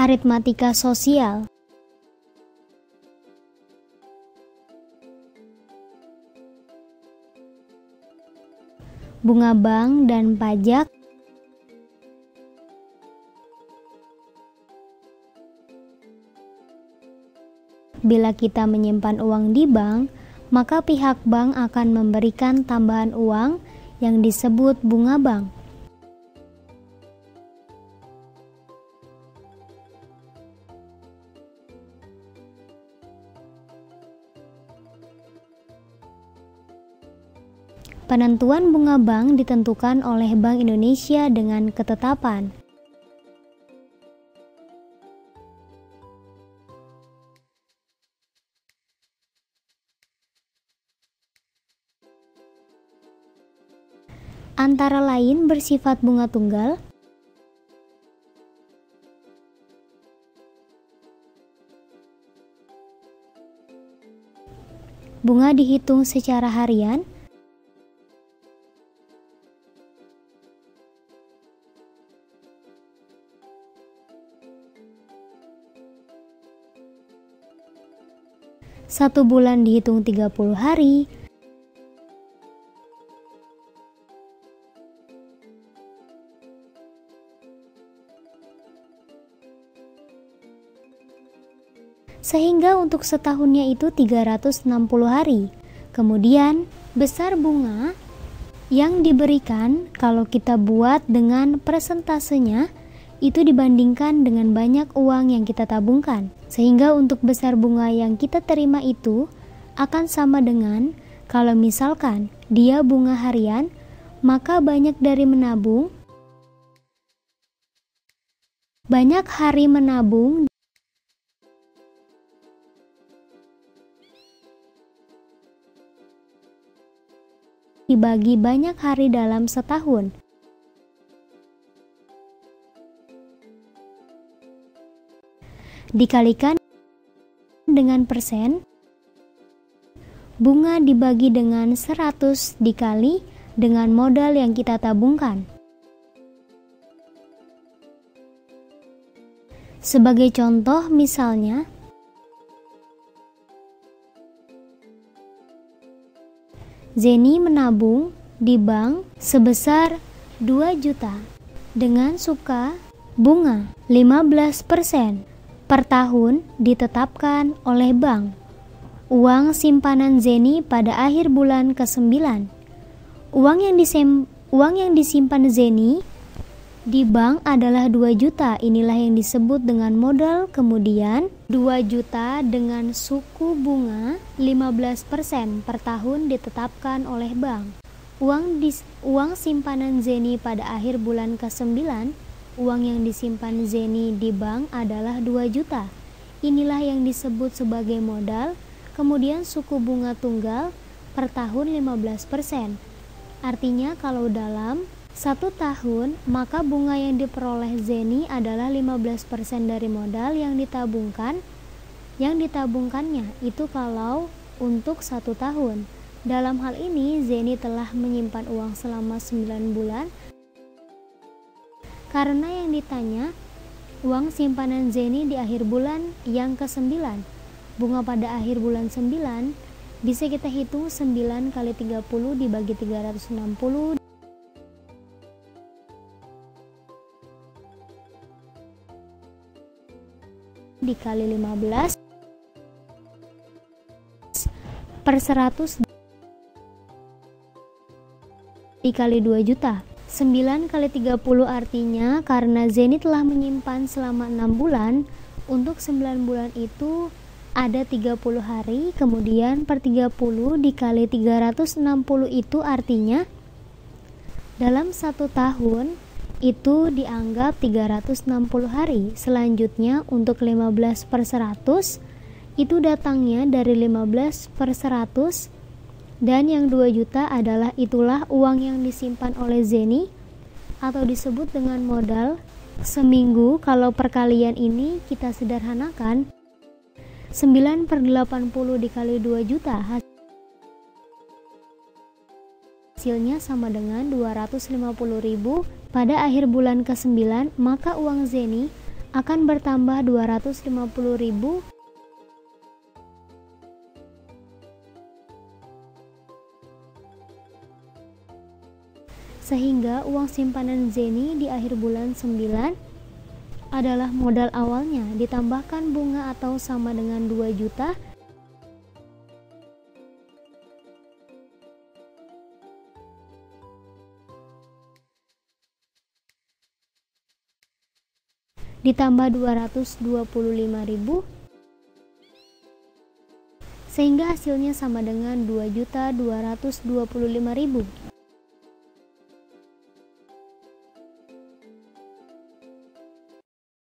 Aritmatika sosial. Bunga bank dan pajak. Bila kita menyimpan uang di bank, maka pihak bank akan memberikan tambahan uang yang disebut bunga bank. Penentuan bunga bank ditentukan oleh Bank Indonesia dengan ketetapan. Antara lain bersifat bunga tunggal, bunga dihitung secara harian, satu bulan dihitung 30 hari, sehingga untuk setahunnya itu 360 hari. Kemudian besar bunga yang diberikan kalau kita buat dengan persentasenya itu dibandingkan dengan banyak uang yang kita tabungkan, sehingga untuk besar bunga yang kita terima itu akan sama dengan kalau misalkan dia bunga harian, maka banyak hari menabung dibagi banyak hari dalam setahun. Dikalikan dengan persen, bunga dibagi dengan 100 dikali dengan modal yang kita tabungkan. Sebagai contoh misalnya, Zeni menabung di bank sebesar 2 juta dengan suka bunga 15% per tahun ditetapkan oleh bank. Uang simpanan Zeni pada akhir bulan ke-9. Uang yang disimpan Zeni di bank adalah 2 juta. Inilah yang disebut dengan modal. Kemudian 2 juta dengan suku bunga 15% per tahun ditetapkan oleh bank. Uang simpanan Zeni pada akhir bulan ke-9, uang yang disimpan Zeni di bank adalah 2 juta. Inilah yang disebut sebagai modal. Kemudian suku bunga tunggal per tahun 15%. Artinya kalau dalam 1 tahun, maka bunga yang diperoleh Zeni adalah 15% dari modal yang ditabungkannya. Itu kalau untuk 1 tahun. Dalam hal ini, Zeni telah menyimpan uang selama 9 bulan. Karena yang ditanya, uang simpanan Zeni di akhir bulan yang ke-9. Bunga pada akhir bulan 9 bisa kita hitung 9 kali 30 dibagi 360 dikali 15 per 100 dikali 2 juta. 9 kali 30 artinya karena Zeni telah menyimpan selama 6 bulan, untuk 9 bulan itu ada 30 hari, kemudian per 30 dikali 360 itu artinya dalam 1 tahun itu dianggap 360 hari. Selanjutnya untuk 15 per 100 itu datangnya dari 15 per 100, dan yang 2 juta itulah uang yang disimpan oleh Zeni atau disebut dengan modal seminggu. Kalau perkalian ini kita sederhanakan, 9 per 80 dikali 2 juta hasilnya sama dengan 250.000 pada akhir bulan ke-9, maka uang Zeni akan bertambah 250.000 sehingga uang simpanan Zeni di akhir bulan 9 adalah modal awalnya ditambahkan bunga atau sama dengan 2 juta ditambah 225.000 sehingga hasilnya sama dengan 2.225.000.